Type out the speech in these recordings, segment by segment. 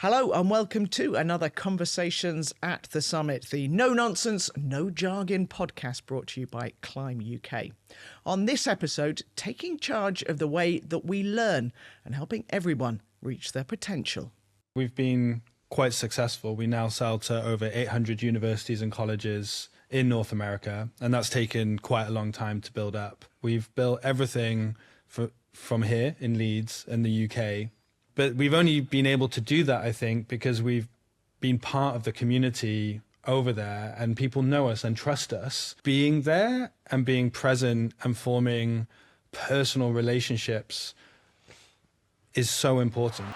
Hello and welcome to another Conversations at the Summit, the no-nonsense, no-jargon podcast brought to you by Climb UK. On this episode, taking charge of the way that we learn and helping everyone reach their potential. We've been quite successful. We now sell to over 800 universities and colleges in North America, and that's taken quite a long time to build up. We've built everything from here in Leeds in the UK. But we've only been able to do that, I think, because we've been part of the community over there and people know us and trust us. Being there and being present and forming personal relationships is so important.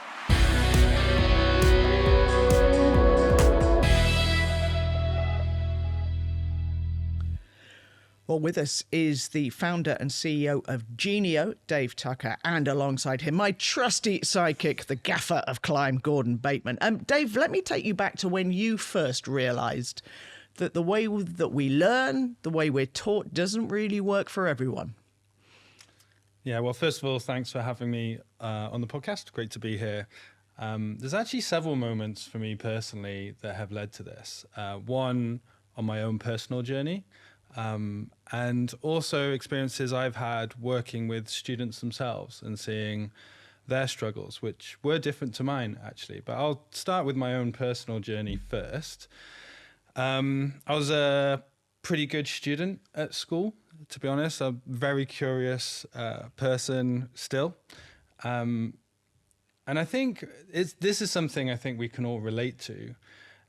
Well, with us is the founder and CEO of Genio, Dave Tucker, and alongside him, my trusty sidekick, the gaffer of Climb, Gordon Bateman. Dave, let me take you back to when you first realised that the way that we learn, the way we're taught, doesn't really work for everyone. Yeah, well, first of all, thanks for having me on the podcast. Great to be here. There's actually several moments for me personally that have led to this. One on my own personal journey. And also experiences I've had working with students themselves and seeing their struggles, which were different to mine, actually. But I'll start with my own personal journey first. I was a pretty good student at school, to be honest. A very curious person still. And I think this is something I think we can all relate to,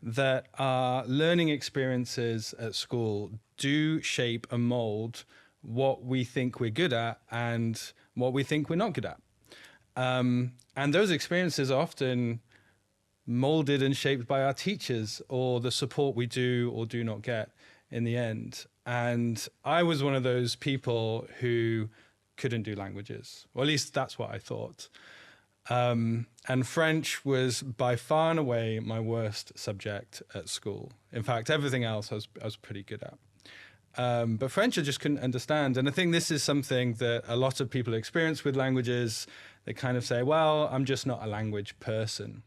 that our learning experiences at school do shape and mold what we think we're good at and what we think we're not good at. And those experiences are often molded and shaped by our teachers or the support we do or do not get in the end. And I was one of those people who couldn't do languages, or at least that's what I thought. And French was by far and away my worst subject at school. In fact, everything else I was pretty good at. But French I just couldn't understand. And I think this is something that a lot of people experience with languages. They kind of say, well, I'm just not a language person.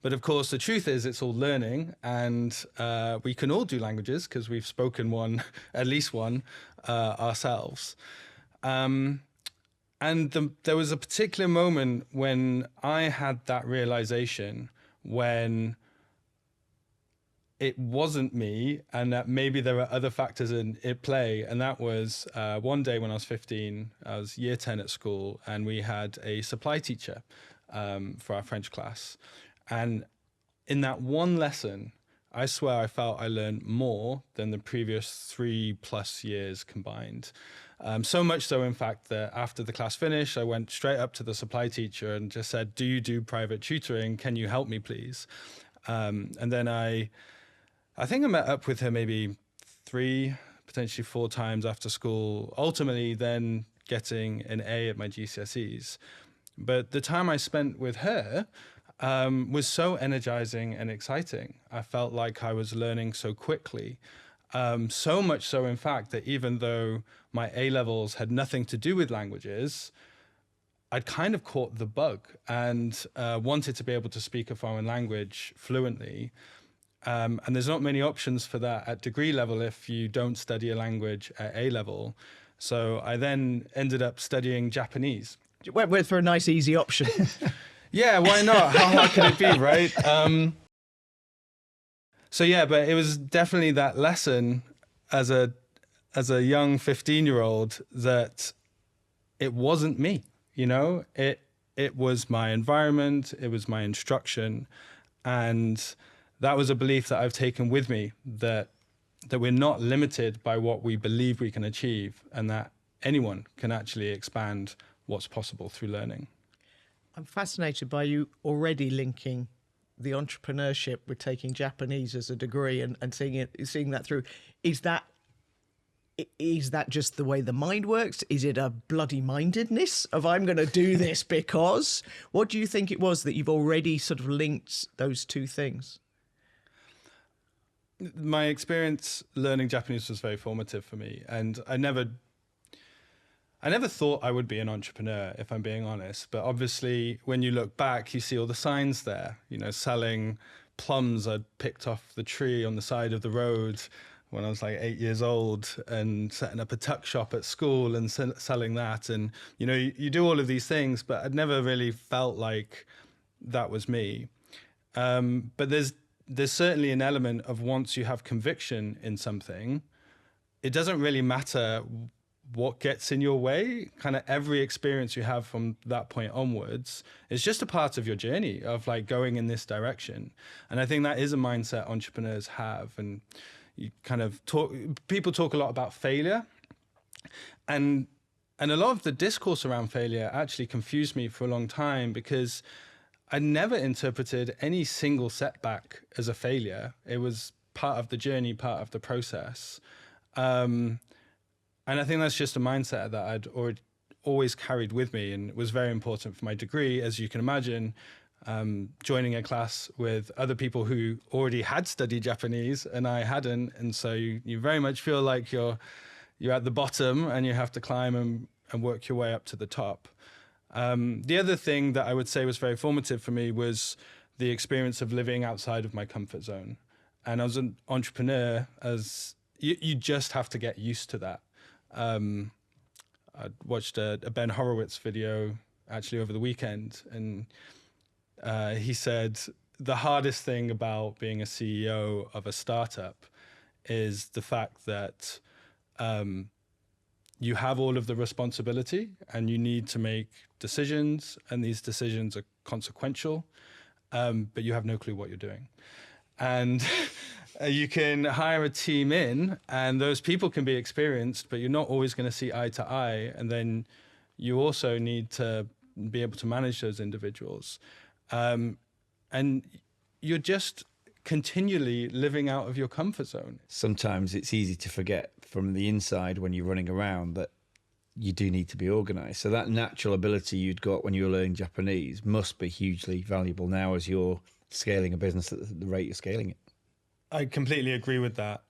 But of course, the truth is it's all learning, and we can all do languages because we've spoken one, at least one, ourselves. And there was a particular moment when I had that realization, when it wasn't me and that maybe there were other factors in play. And that was one day when I was 15, I was year 10 at school, and we had a supply teacher for our French class. And in that one lesson, I swear I felt I learned more than the previous 3+ years combined. So much so, in fact, that after the class finished, I went straight up to the supply teacher and just said, do you do private tutoring? Can you help me, please? And then I think I met up with her maybe 3, potentially 4 times after school, ultimately then getting an A at my GCSEs. But the time I spent with her was so energizing and exciting. I felt like I was learning so quickly. So much so, in fact, that even though my A-levels had nothing to do with languages, I'd kind of caught the bug and wanted to be able to speak a foreign language fluently. And there's not many options for that at degree level if you don't study a language at A-level. So I then ended up studying Japanese. Went for a nice, easy option. Yeah, why not? How hard could it be, right? So yeah, but it was definitely that lesson as a young 15-year-old that it wasn't me, you know? It was my environment, it was my instruction, and that was a belief that I've taken with me, that we're not limited by what we believe we can achieve, and that anyone can actually expand what's possible through learning. I'm fascinated by you already linking the entrepreneurship with taking Japanese as a degree and seeing that through. Is that just the way the mind works? Is it a bloody mindedness of I'm going to do this because? What do you think it was that you've already sort of linked those two things? My experience learning Japanese was very formative for me, and I never I never thought I would be an entrepreneur, if I'm being honest. But obviously, when you look back, you see all the signs there, selling plums I'd picked off the tree on the side of the road when I was like 8 years old, and setting up a tuck shop at school and selling that. And, you do all of these things, but I'd never really felt like that was me. But there's certainly an element of, once you have conviction in something, it doesn't really matter what gets in your way. Kind of every experience you have from that point onwards is just a part of your journey of like going in this direction. And I think that is a mindset entrepreneurs have. And you kind of people talk a lot about failure, and a lot of the discourse around failure actually confused me for a long time, because I never interpreted any single setback as a failure. It was part of the journey, part of the process. And I think that's just a mindset that I'd always carried with me, and it was very important for my degree. As you can imagine, joining a class with other people who already had studied Japanese and I hadn't. And so you very much feel like you're at the bottom and you have to climb and work your way up to the top. The other thing that I would say was very formative for me was the experience of living outside of my comfort zone. And as an entrepreneur, you just have to get used to that. I watched a Ben Horowitz video actually over the weekend, and he said the hardest thing about being a CEO of a startup is the fact that you have all of the responsibility and you need to make decisions, and these decisions are consequential, but you have no clue what you're doing. And you can hire a team in, and those people can be experienced, but you're not always going to see eye to eye. And then you also need to be able to manage those individuals. And you're just continually living out of your comfort zone. Sometimes it's easy to forget from the inside when you're running around that you do need to be organised. So that natural ability you'd got when you were learning Japanese must be hugely valuable now as you're scaling a business at the rate you're scaling it. I completely agree with that.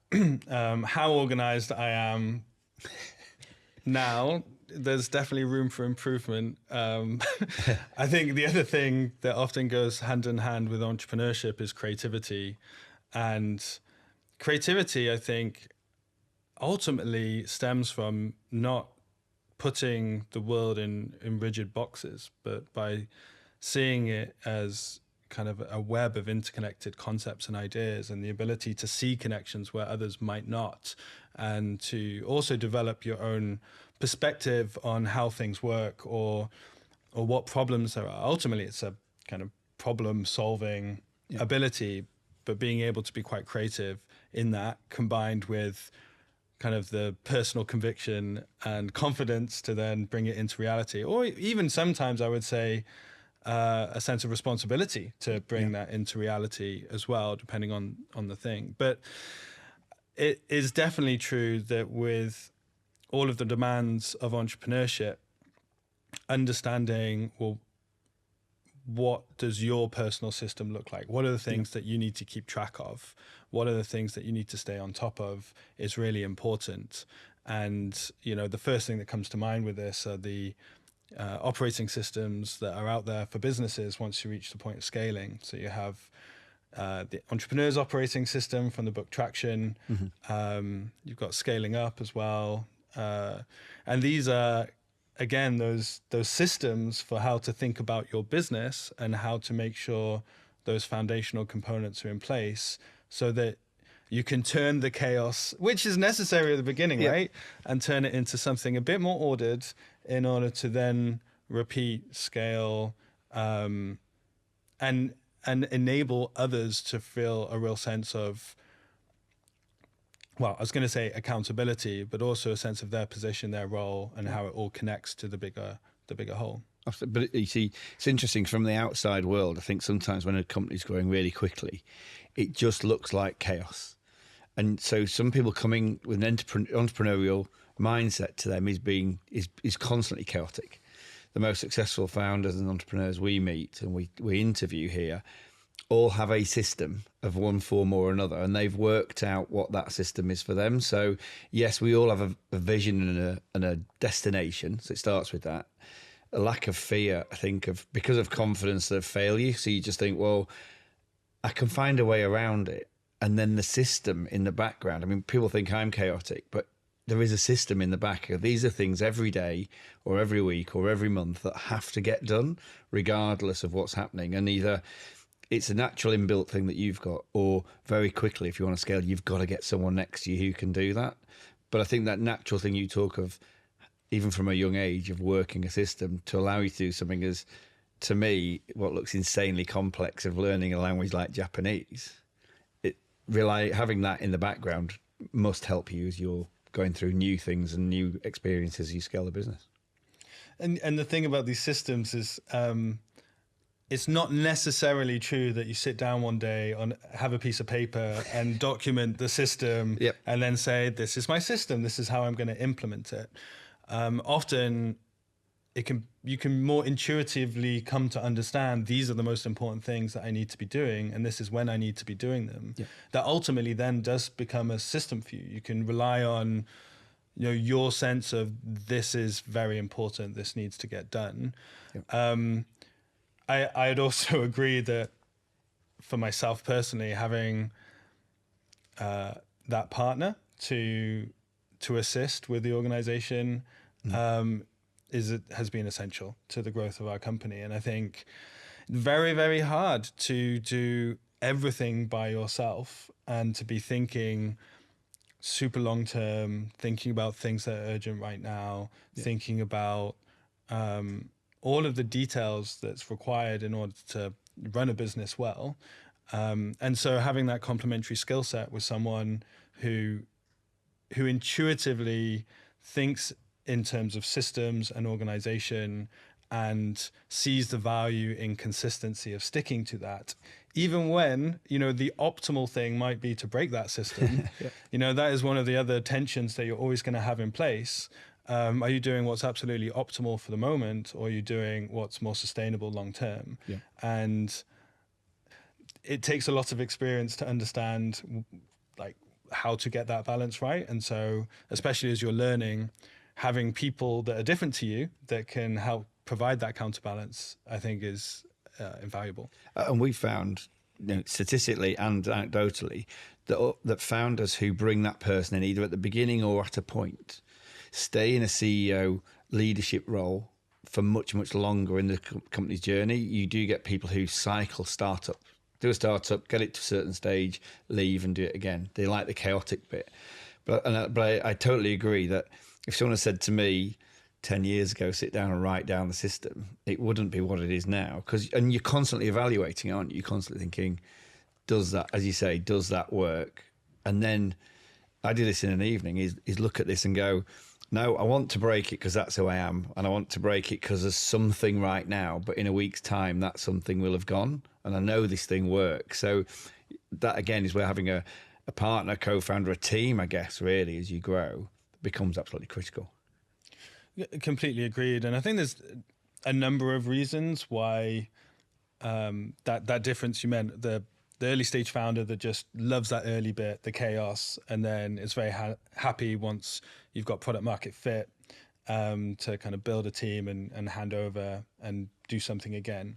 How organized I am now, there's definitely room for improvement. I think the other thing that often goes hand in hand with entrepreneurship is creativity. And creativity, I think, ultimately stems from not putting the world in rigid boxes, but by seeing it as kind of a web of interconnected concepts and ideas, and the ability to see connections where others might not, and to also develop your own perspective on how things work or what problems there are. Ultimately, it's a kind of problem-solving ability, but being able to be quite creative in that, combined with kind of the personal conviction and confidence to then bring it into reality, or even sometimes I would say a sense of responsibility to bring that into reality as well, depending on the thing. But it is definitely true that with all of the demands of entrepreneurship, understanding, well, what does your personal system look like? What are the things that you need to keep track of? What are the things that you need to stay on top of is really important. And, the first thing that comes to mind with this are the operating systems that are out there for businesses once you reach the point of scaling. So you have the entrepreneur's operating system from the book Traction. You've got Scaling Up as well. And these are, again, those systems for how to think about your business and how to make sure those foundational components are in place so that you can turn the chaos, which is necessary at the beginning, right? And turn it into something a bit more ordered in order to then repeat, scale, and enable others to feel a real sense of, well, I was going to say accountability, but also a sense of their position, their role, and how it all connects to the bigger whole. But you see, it's interesting from the outside world. I think sometimes when a company's growing really quickly, it just looks like chaos. And so some people coming with an entrepreneurial mindset to them is constantly chaotic. The most successful founders and entrepreneurs we meet and we interview here all have a system of one form or another, and they've worked out what that system is for them. So yes, we all have a vision and a destination. So it starts with that. A lack of fear, I think, because of confidence of failure. So you just think, well, I can find a way around it. And then the system in the background. I mean, people think I'm chaotic, but there is a system in the back. These are things every day or every week or every month that have to get done regardless of what's happening. And either it's a natural inbuilt thing that you've got, or very quickly, if you want to scale, you've got to get someone next to you who can do that. But I think that natural thing you talk of, even from a young age, of working a system to allow you to do something is, to me, what looks insanely complex of learning a language like Japanese. Having that in the background must help you as you're going through new things and new experiences as you scale the business. And the thing about these systems is, it's not necessarily true that you sit down one day have a piece of paper and document the system Yep. and then say, this is my system, this is how I'm going to implement it. Often you can more intuitively come to understand these are the most important things that I need to be doing, and this is when I need to be doing them. Yeah. That ultimately then does become a system for you. You can rely on your sense of this is very important, this needs to get done. Yep. I'd also agree that for myself personally, having that partner to assist with the organization has been essential to the growth of our company. And I think very, very hard to do everything by yourself and to be thinking super long term, thinking about things that are urgent right now, thinking about all of the details that's required in order to run a business well. And so having that complementary skill set with someone who intuitively thinks in terms of systems and organization and sees the value in consistency of sticking to that, even when, the optimal thing might be to break that system. Yeah. That is one of the other tensions that you're always going to have in place. Are you doing what's absolutely optimal for the moment, or are you doing what's more sustainable long term? Yeah. And it takes a lot of experience to understand how to get that balance right. And so, especially as you're learning, having people that are different to you that can help provide that counterbalance, I think is invaluable. And we found, statistically and anecdotally, that founders who bring that person in either at the beginning or at a point stay in a CEO leadership role for much, much longer in the company's journey. You do get people who cycle startup, do a startup, get it to a certain stage, leave and do it again. They like the chaotic bit. But I totally agree that if someone had said to me 10 years ago, sit down and write down the system, it wouldn't be what it is now. And you're constantly evaluating, aren't you? You're constantly thinking, does that, as you say, does that work? And then I do this in an evening, is look at this and go, no, I want to break it because that's who I am. And I want to break it because there's something right now, but in a week's time, that something will have gone. And I know this thing works. So that, again, is where having a partner, co-founder, a team, I guess, really, as you grow, becomes absolutely critical. Completely agreed. And I think there's a number of reasons why that difference you meant, the early stage founder that just loves that early bit, the chaos, and then is very happy once you've got product market fit to kind of build a team and hand over and do something again.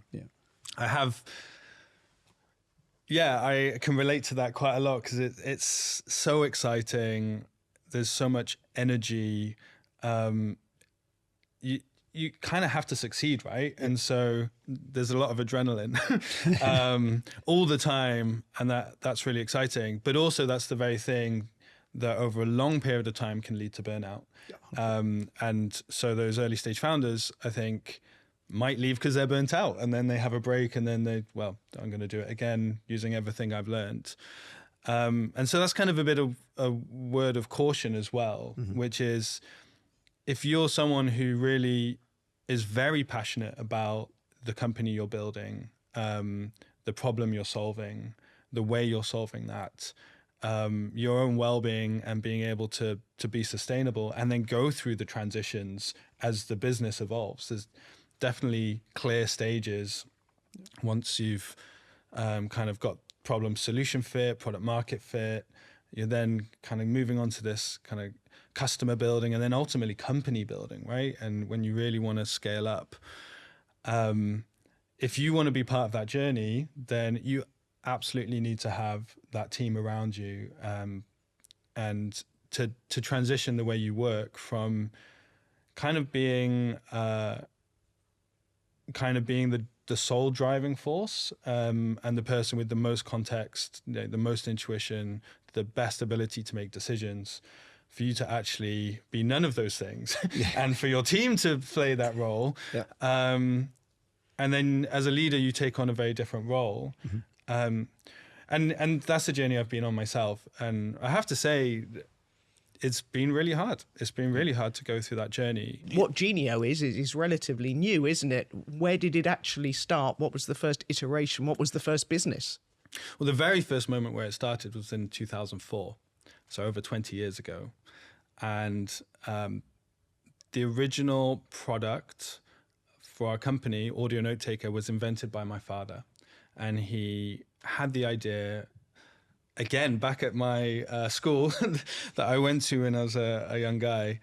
Yeah, I can relate to that quite a lot because it's so exciting. There's so much energy. You kind of have to succeed, right? And so there's a lot of adrenaline all the time, and that's really exciting. But also that's the very thing that over a long period of time can lead to burnout. And so those early stage founders, I think, might leave because they're burnt out, and then they have a break, and then I'm going to do it again using everything I've learned. And so that's kind of a bit of a word of caution as well, which is if you're someone who really is very passionate about the company you're building, the problem you're solving, the way you're solving that, your own well-being and being able to be sustainable and then go through the transitions as the business evolves. There's definitely clear stages once you've kind of got problem solution fit, product market fit. You're then kind of moving on to this kind of customer building and then ultimately company building, right? And when you really want to scale up, if you want to be part of that journey, then you absolutely need to have that team around you, and to transition the way you work from kind of being the sole driving force, and the person with the most context, the most intuition, the best ability to make decisions, for you to actually be none of those things, and for your team to play that role. Yeah. And then as a leader, you take on a very different role. And that's the journey I've been on myself. And I have to say, it's been really hard. It's been really hard to go through that journey. What Genio is relatively new, isn't it? Where did it actually start? What was the first iteration? What was the first business? Well, the very first moment where it started was in 2004, so over 20 years ago. And the original product for our company, Audio Note Taker, was invented by my father. And he had the idea, again, back at my school that I went to when I was a young guy.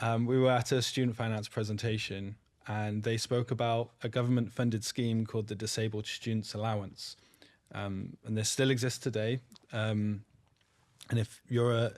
We were at a student finance presentation, and they spoke about a government-funded scheme called the Disabled Students Allowance. And this still exists today. And if you're a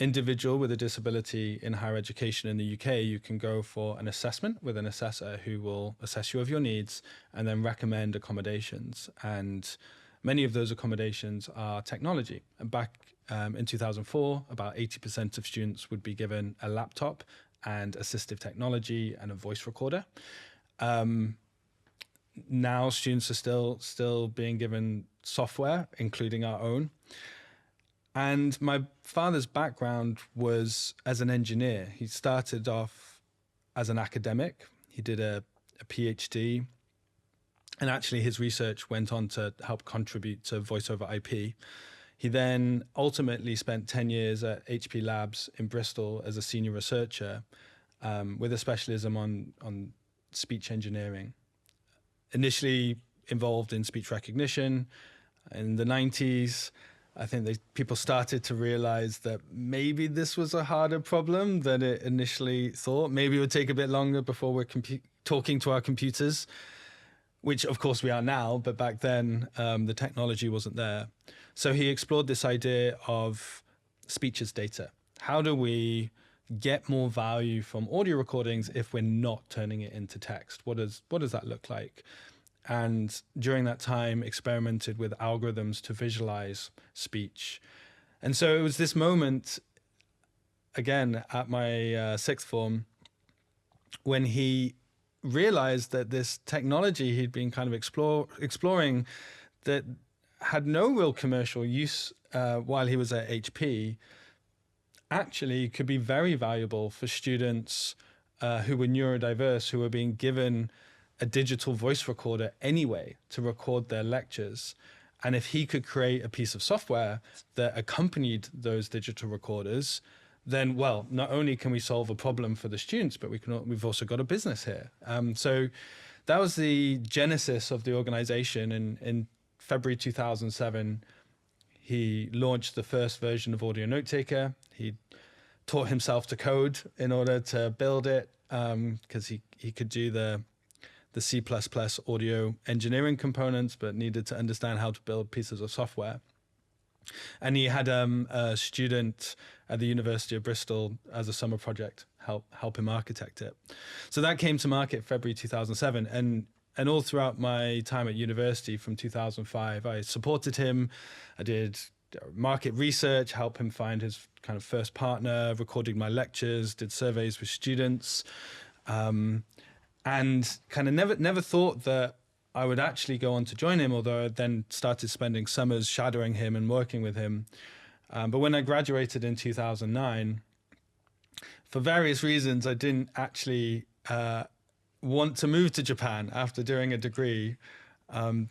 individual with a disability in higher education in the UK, you can go for an assessment with an assessor who will assess you of your needs and then recommend accommodations. And many of those accommodations are technology. And back in 2004, about 80% of students would be given a laptop and assistive technology and a voice recorder. Now students are still being given software, including our own. And my father's background was as an engineer. He started off as an academic. He did a PhD. And actually his research went on to help contribute to voice over IP. He then ultimately spent 10 years at HP Labs in Bristol as a senior researcher, with a specialism on speech engineering. Initially involved in speech recognition. In the 90s, I think people started to realize that maybe this was a harder problem than it initially thought. Maybe it would take a bit longer before we're talking to our computers, which of course we are now, but back then the technology wasn't there. So he explored this idea of speech as data. How do we get more value from audio recordings if we're not turning it into text? What does that look like? And during that time, experimented with algorithms to visualize speech. And so it was this moment, again, at my sixth form, when he realized that this technology he'd been kind of exploring that had no real commercial use while he was at HP actually could be very valuable for students who were neurodiverse, who were being given a digital voice recorder anyway to record their lectures. And if he could create a piece of software that accompanied those digital recorders, then, well, not only can we solve a problem for the students, but we've also got a business here. So that was the genesis of the organization. In February 2007, he launched the first version of Audio Note Taker. He taught himself to code in order to build it, because he could do the C++ audio engineering components, but needed to understand how to build pieces of software. And he had a student at the University of Bristol as a summer project help him architect it. So that came to market February 2007. And all throughout my time at university from 2005, I supported him. I did market research, help him find his kind of first partner, recorded my lectures, did surveys with students, and kind of never thought that I would actually go on to join him, although I then started spending summers shadowing him and working with him. But when I graduated in 2009, for various reasons, I didn't actually want to move to Japan after doing a degree. I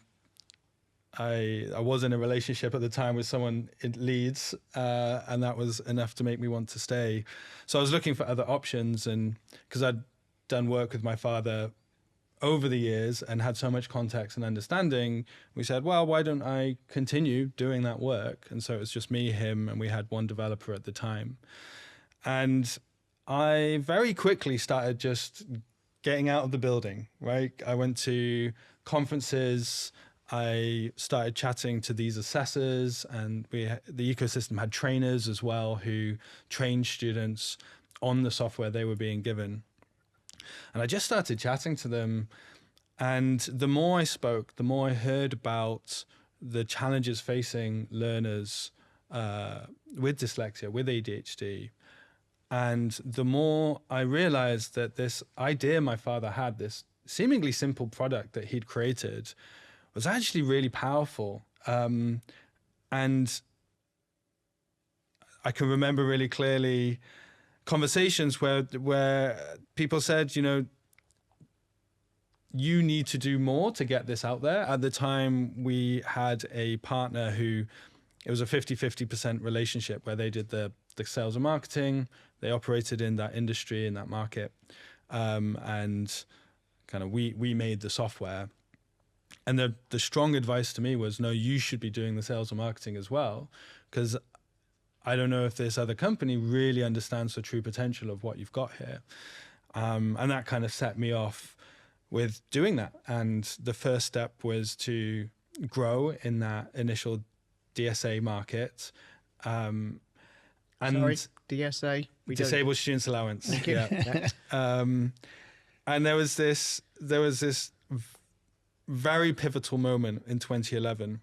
was in a relationship at the time with someone in Leeds, and that was enough to make me want to stay. So I was looking for other options, and because I'd done work with my father over the years and had so much context and understanding, we said, well, why don't I continue doing that work? And so it was just me, him, and we had one developer at the time. And I very quickly started just getting out of the building, right? I went to conferences, I started chatting to these assessors, and the ecosystem had trainers as well who trained students on the software they were being given. And I just started chatting to them. And the more I spoke, the more I heard about the challenges facing learners with dyslexia, with ADHD. And the more I realized that this idea my father had, this seemingly simple product that he'd created, was actually really powerful. And I can remember really clearly conversations where people said, you know, you need to do more to get this out there. At the time, we had a partner who, it was a 50-50% relationship where they did the sales and marketing. They operated in that industry, in that market. And kind of we made the software. And the strong advice to me was, no, you should be doing the sales and marketing as well, because I don't know if this other company really understands the true potential of what you've got here. And that kind of set me off with doing that. And the first step was to grow in that initial DSA market. And Sorry, DSA? Disabled Students Allowance. Yeah. And there was this very pivotal moment in 2011.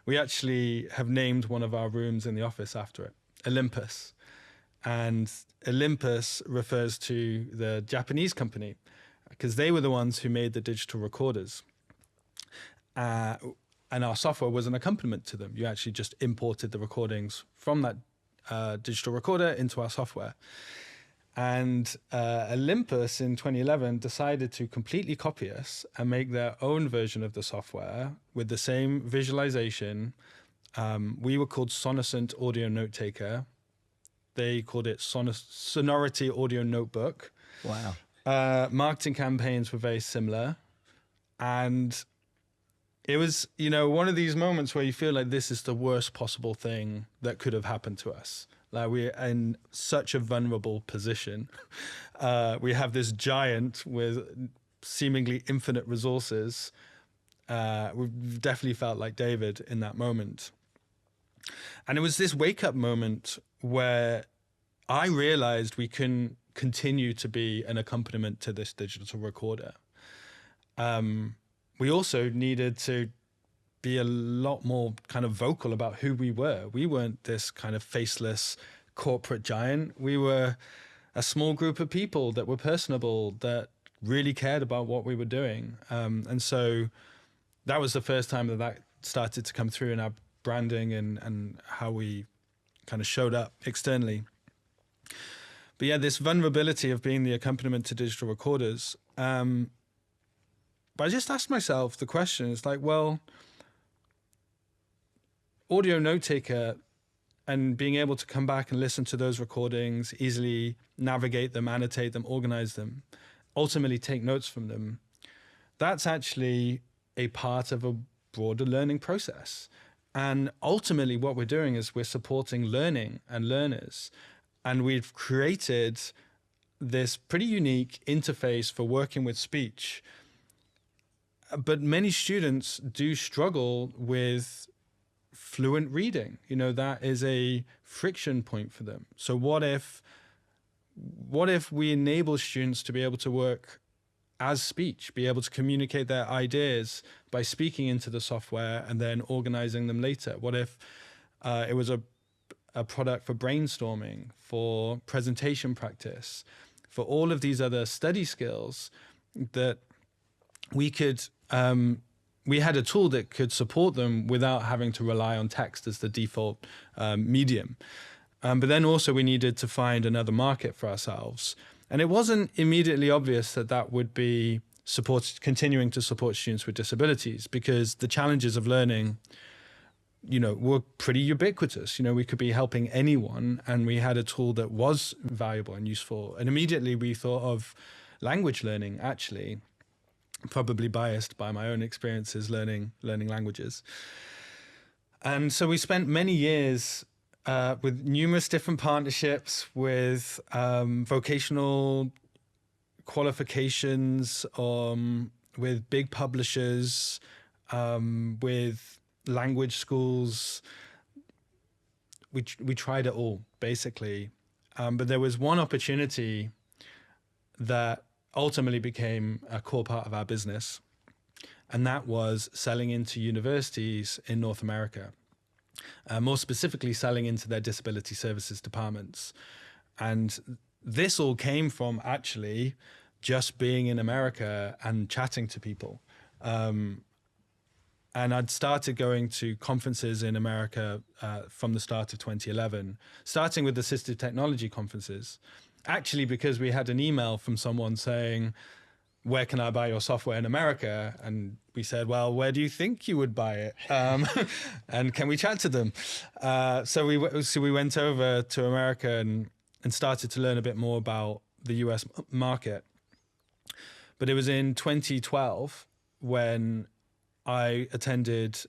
We actually have named one of our rooms in the office after it, Olympus. And Olympus refers to the Japanese company because they were the ones who made the digital recorders. And our software was an accompaniment to them. You actually just imported the recordings from that digital recorder into our software. And Olympus in 2011 decided to completely copy us and make their own version of the software with the same visualization. We were called Sonosant Audio Note Taker. They called it Sonority Audio Notebook. Wow. Marketing campaigns were very similar. And it was, you know, one of these moments where you feel like this is the worst possible thing that could have happened to us. Like, we're in such a vulnerable position. We have this giant with seemingly infinite resources. We've definitely felt like David in that moment. And it was this wake-up moment where I realized we can continue to be an accompaniment to this digital recorder. We also needed to be a lot more kind of vocal about who we were. We weren't this kind of faceless corporate giant. We were a small group of people that were personable, that really cared about what we were doing. And so that was the first time that started to come through in our branding and how we kind of showed up externally. But yeah, this vulnerability of being the accompaniment to digital recorders. But I just asked myself the question, it's like, well, audio note taker and being able to come back and listen to those recordings, easily navigate them, annotate them, organize them, ultimately take notes from them, that's actually a part of a broader learning process. And ultimately what we're doing is we're supporting learning and learners. And we've created this pretty unique interface for working with speech. But many students do struggle with fluent reading. You know, that is a friction point for them. So what if we enable students to be able to work as speech, be able to communicate their ideas by speaking into the software and then organizing them later? What if it was a product for brainstorming, for presentation practice, for all of these other study skills that we could, we had a tool that could support them without having to rely on text as the default medium. But then also we needed to find another market for ourselves. And it wasn't immediately obvious that that would be continuing to support students with disabilities, because the challenges of learning, you know, were pretty ubiquitous. You know, we could be helping anyone, and we had a tool that was valuable and useful. And immediately we thought of language learning, actually. probably biased by my own experiences learning languages. And so we spent many years with numerous different partnerships with vocational qualifications, with big publishers, with language schools. We tried it all, basically. But there was one opportunity that ultimately became a core part of our business, and that was selling into universities in North America, more specifically selling into their disability services departments. And this all came from actually just being in America and chatting to people. And I'd started going to conferences in America from the start of 2011, starting with assistive technology conferences, actually because we had an email from someone saying, where can I buy your software in America? And we said, well, where do you think you would buy it? And can we chat to them? So we went over to America and started to learn a bit more about the US market. But it was in 2012 when I attended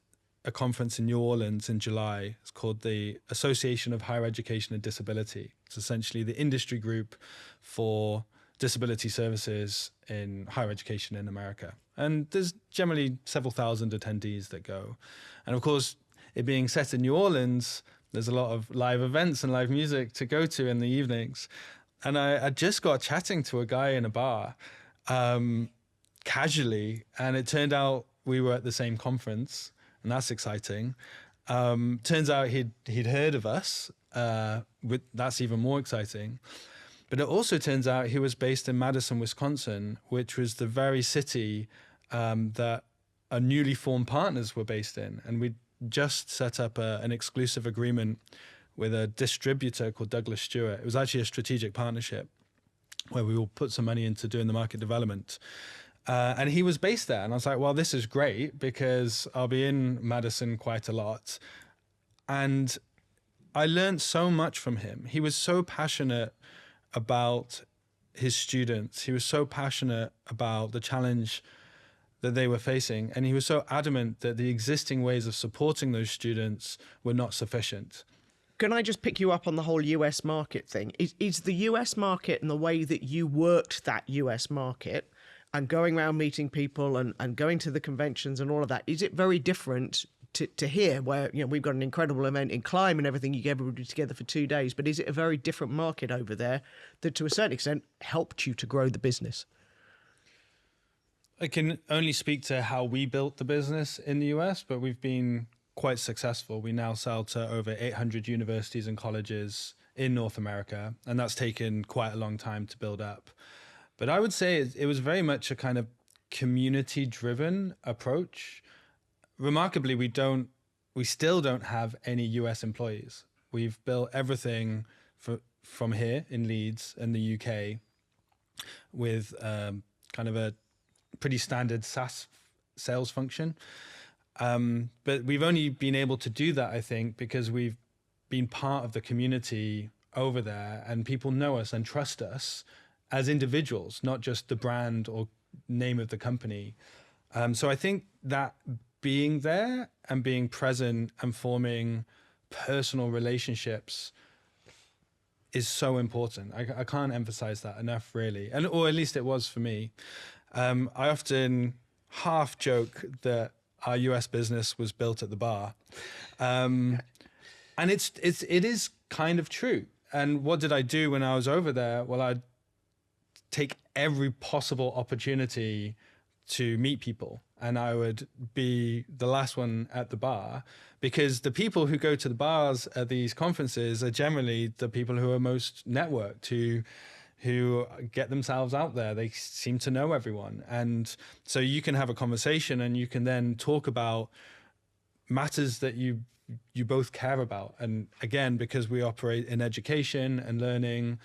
a conference in New Orleans in July. It's called the Association of Higher Education and Disability. It's essentially the industry group for disability services in higher education in America. And there's generally several thousand attendees that go. And of course, it being set in New Orleans, there's a lot of live events and live music to go to in the evenings. And I just got chatting to a guy in a bar casually, and it turned out we were at the same conference. And that's exciting. Turns out he'd heard of us. That's even more exciting. But it also turns out he was based in Madison, Wisconsin, which was the very city that our newly formed partners were based in. And we just set up an exclusive agreement with a distributor called Douglas Stewart. It was actually a strategic partnership where we all put some money into doing the market development. And he was based there. And I was like, well, this is great because I'll be in Madison quite a lot. And I learned so much from him. He was so passionate about his students. He was so passionate about the challenge that they were facing. And he was so adamant that the existing ways of supporting those students were not sufficient. Can I just pick you up on the whole US market thing? Is the US market and the way that you worked that US market and going around meeting people and going to the conventions and all of that, is it very different to here where, you know, we've got an incredible event in Climb and everything, you get everybody together for 2 days, but is it a very different market over there that to a certain extent helped you to grow the business? I can only speak to how we built the business in the US, but we've been quite successful. We now sell to over 800 universities and colleges in North America, and that's taken quite a long time to build up. But I would say it was very much a kind of community-driven approach. Remarkably, we still don't have any US employees. We've built everything from here in Leeds in the UK with kind of a pretty standard SaaS sales function. But we've only been able to do that, I think, because we've been part of the community over there and people know us and trust us as individuals, not just the brand or name of the company. So I think that being there and being present and forming personal relationships is so important. I can't emphasize that enough, really. Or at least it was for me. I often half joke that our US business was built at the bar. And it is kind of true. And what did I do when I was over there? Well, I'd take every possible opportunity to meet people. And I would be the last one at the bar because the people who go to the bars at these conferences are generally the people who are most networked, who get themselves out there. They seem to know everyone. And so you can have a conversation and you can then talk about matters that you both care about. And again, because we operate in education and learning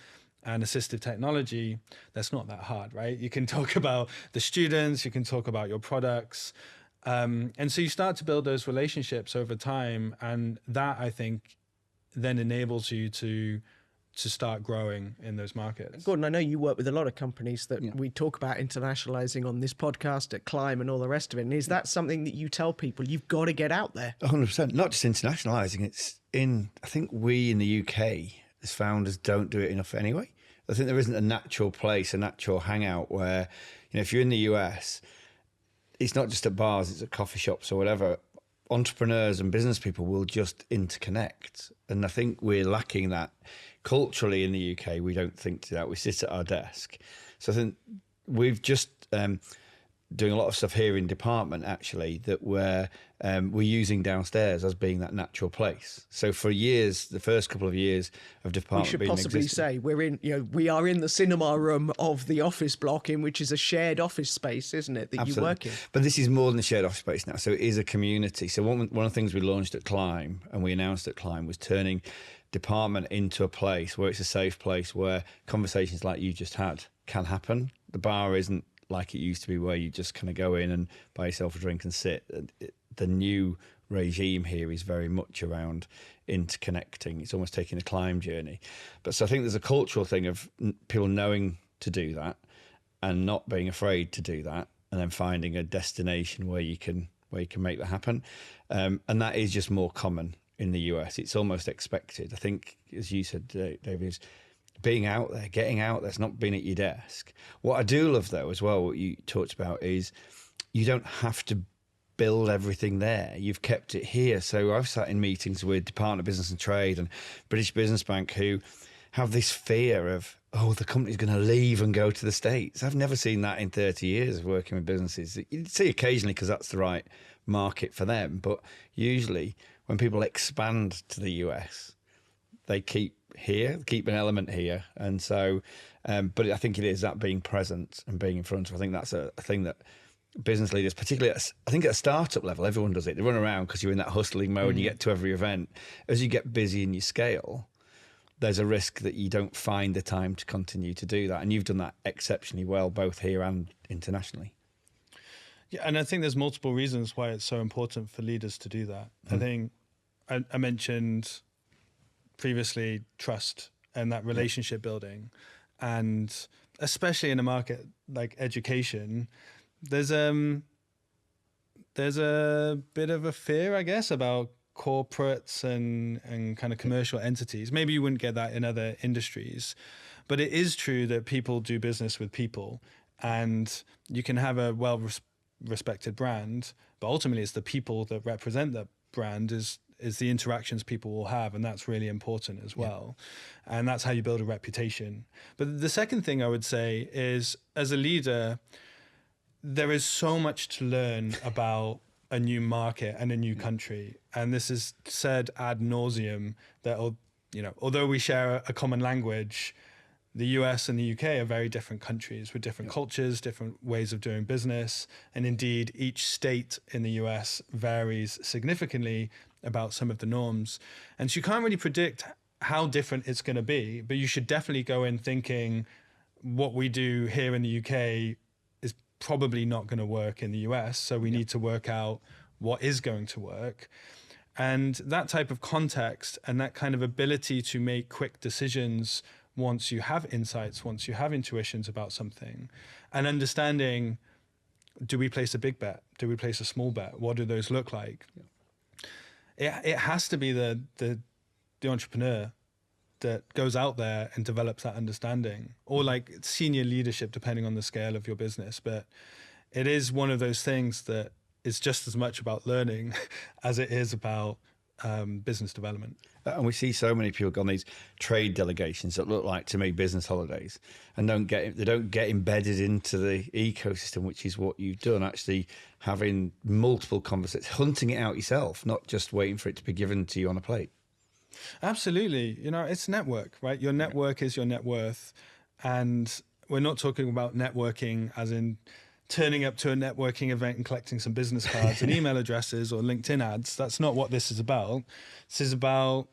and assistive technology, that's not that hard, right? You can talk about the students, you can talk about your products. And so you start to build those relationships over time. And that, I think, then enables you to to start growing in those markets. Gordon, I know you work with a lot of companies that we talk about internationalizing on this podcast at Climb and all the rest of it. And is that something that you tell people? You've got to get out there. 100%. Not just internationalizing. I think we in the UK as founders don't do it enough anyway. I think there isn't a natural place, a natural hangout where, if you're in the US, it's not just at bars, it's at coffee shops or whatever. Entrepreneurs and business people will just interconnect. And I think we're lacking that. Culturally in the UK, we don't think to that. We sit at our desk. So I think we've just doing a lot of stuff here in department, actually, that we're using downstairs as being that natural place. So for years, the first couple of years of department, we should possibly say we are in the cinema room of the office block, in which is a shared office space, isn't it, that Absolutely. you work in? But this is more than a shared office space now. So it is a community. So one of the things we launched at Climb and we announced at Climb was turning department into a place where it's a safe place where conversations like you just had can happen. The bar isn't like it used to be, where you just kind of go in and buy yourself a drink and sit. The new regime here is very much around interconnecting. It's almost taking a Climb journey. But so I think there's a cultural thing of people knowing to do that and not being afraid to do that, and then finding a destination where you can make that happen. And that is just more common in the US. It's almost expected. I think, as you said, David, is being out there, getting out there. It's not being at your desk. What I do love, though, as well, what you talked about, is you don't have to build everything there. You've kept it here. So I've sat in meetings with Department of Business and Trade and British Business Bank who have this fear of, the company's going to leave and go to the States. I've never seen that in 30 years of working with businesses. You see occasionally because that's the right market for them. But usually when people expand to the US, they keep an element here. And so, but I think it is that being present and being in front. I think that's a thing that business leaders, particularly I think at a startup level, everyone does it. They run around because you're in that hustling mode and you get to every event. As you get busy and you scale, there's a risk that you don't find the time to continue to do that. And you've done that exceptionally well, both here and internationally. Yeah, and I think there's multiple reasons why it's so important for leaders to do that. I think I mentioned previously trust and that relationship building, and especially in a market like education, there's a bit of a fear, I guess, about corporates and kind of commercial entities. Maybe you wouldn't get that in other industries, but it is true that people do business with people, and you can have a well-respected brand, but ultimately it's the people that represent that brand is the interactions people will have, and that's really important as well. And that's how you build a reputation. But the second thing I would say is, as a leader, there is so much to learn about a new market and a new country. And this is said ad nauseum that, although we share a common language, the US and the UK are very different countries with different cultures, different ways of doing business. And indeed, each state in the US varies significantly about some of the norms. And so you can't really predict how different it's going to be, but you should definitely go in thinking what we do here in the UK is probably not going to work in the US. So we need to work out what is going to work. And that type of context and that kind of ability to make quick decisions once you have insights, once you have intuitions about something, and understanding, do we place a big bet? Do we place a small bet? What do those look like? It has to be the entrepreneur that goes out there and develops that understanding, or like senior leadership, depending on the scale of your business. But it is one of those things that is just as much about learning as it is about business development. And we see so many people go on these trade delegations that look like, to me, business holidays, and they don't get embedded into the ecosystem, which is what you've done. Actually, having multiple conversations, hunting it out yourself, not just waiting for it to be given to you on a plate. Absolutely, it's network, right? Your network is your net worth, and we're not talking about networking as in turning up to a networking event and collecting some business cards and email addresses or LinkedIn ads. That's not what this is about. This is about,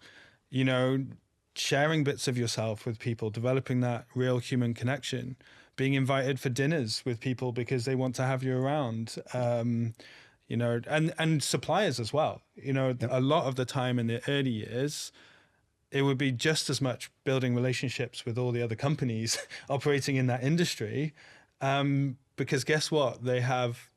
sharing bits of yourself with people, developing that real human connection, being invited for dinners with people because they want to have you around, and suppliers as well. A lot of the time in the early years, it would be just as much building relationships with all the other companies operating in that industry. Because guess what? They have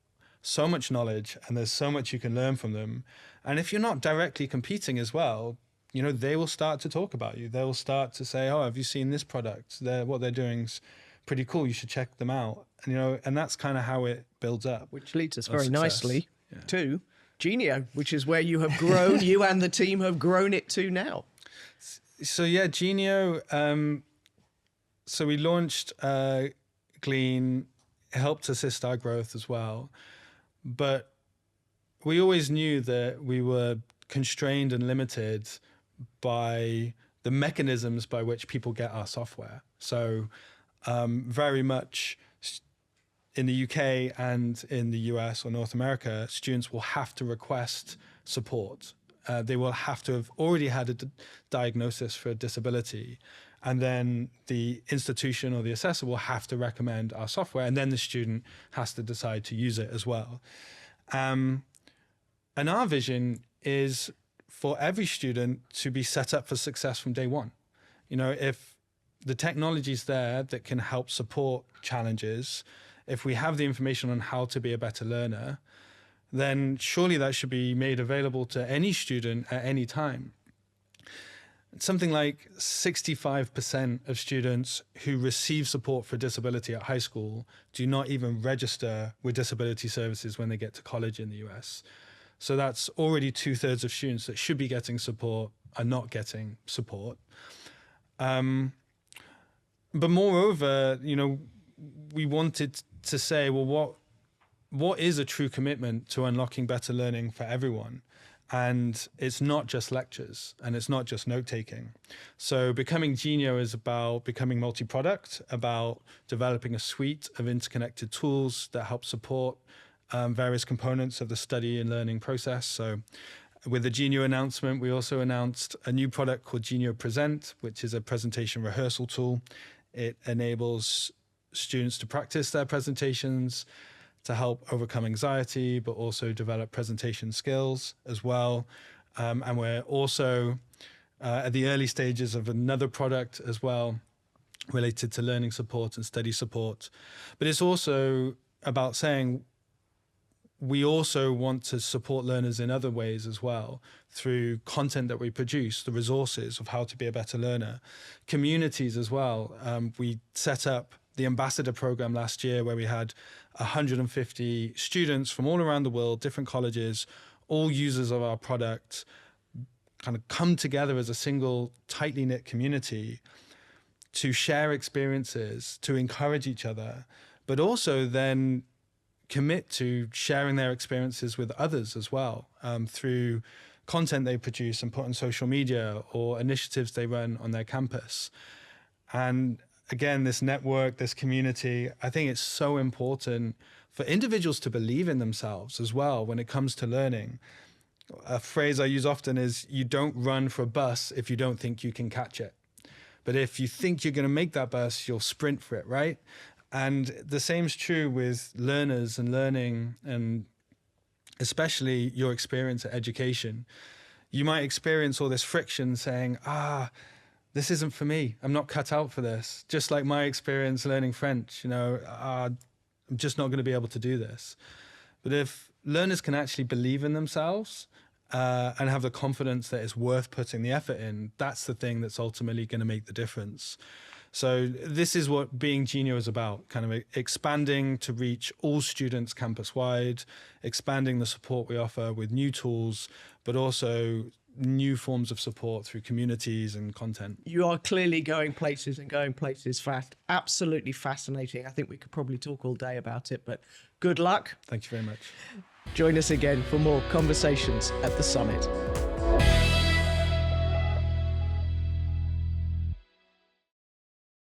so much knowledge and there's so much you can learn from them. And if you're not directly competing as well, you know, they will start to talk about you. They will start to say, oh, have you seen this product? What they're doing's pretty cool. You should check them out. And, you know, and that's kind of how it builds up. Which leads us very nicely to Genio, which is where you have grown, you and the team have grown it to now. So yeah, Genio. So we launched Glean, helped assist our growth as well. But we always knew that we were constrained and limited by the mechanisms by which people get our software. So very much in the UK and in the US or North America, students will have to request support. They will have to have already had a diagnosis for a disability. And then the institution or the assessor will have to recommend our software, and then the student has to decide to use it as well. And our vision is for every student to be set up for success from day one. You know, if the technology's there that can help support challenges, if we have the information on how to be a better learner, then surely that should be made available to any student at any time. Something like 65% of students who receive support for disability at high school do not even register with disability services when they get to college in the US. So that's already 2/3 of students that should be getting support are not getting support. But moreover, you know, we wanted to say, well, what is a true commitment to unlocking better learning for everyone? And it's not just lectures and it's not just note-taking. So becoming Genio is about becoming multi-product, about developing a suite of interconnected tools that help support various components of the study and learning process. So with the Genio announcement, we also announced a new product called Genio Present, which is a presentation rehearsal tool. It enables students to practice their presentations, to help overcome anxiety, but also develop presentation skills as well. And we're also at the early stages of another product as well, related to learning support and study support. But it's also about saying we also want to support learners in other ways as well, through content that we produce, the resources of how to be a better learner, communities as well. We set up the ambassador program last year where we had 150 students from all around the world, different colleges, all users of our product, kind of come together as a single tightly knit community to share experiences, to encourage each other, but also then commit to sharing their experiences with others as well, through content they produce and put on social media or initiatives they run on their campus. And again, this network, this community, I think it's so important for individuals to believe in themselves as well when it comes to learning. A phrase I use often is, you don't run for a bus if you don't think you can catch it. But if you think you're going to make that bus, you'll sprint for it, right? And the same is true with learners and learning, and especially your experience at education. You might experience all this friction saying, this isn't for me. I'm not cut out for this. Just like my experience learning French, you know, I'm just not going to be able to do this. But if learners can actually believe in themselves and have the confidence that it's worth putting the effort in, that's the thing that's ultimately going to make the difference. So this is what being Genio is about, kind of expanding to reach all students campus-wide, expanding the support we offer with new tools, but also new forms of support through communities and content. You are clearly going places and going places fast. Absolutely fascinating. I think we could probably talk all day about it, but good luck. Thank you very much. Join us again for more conversations at the summit.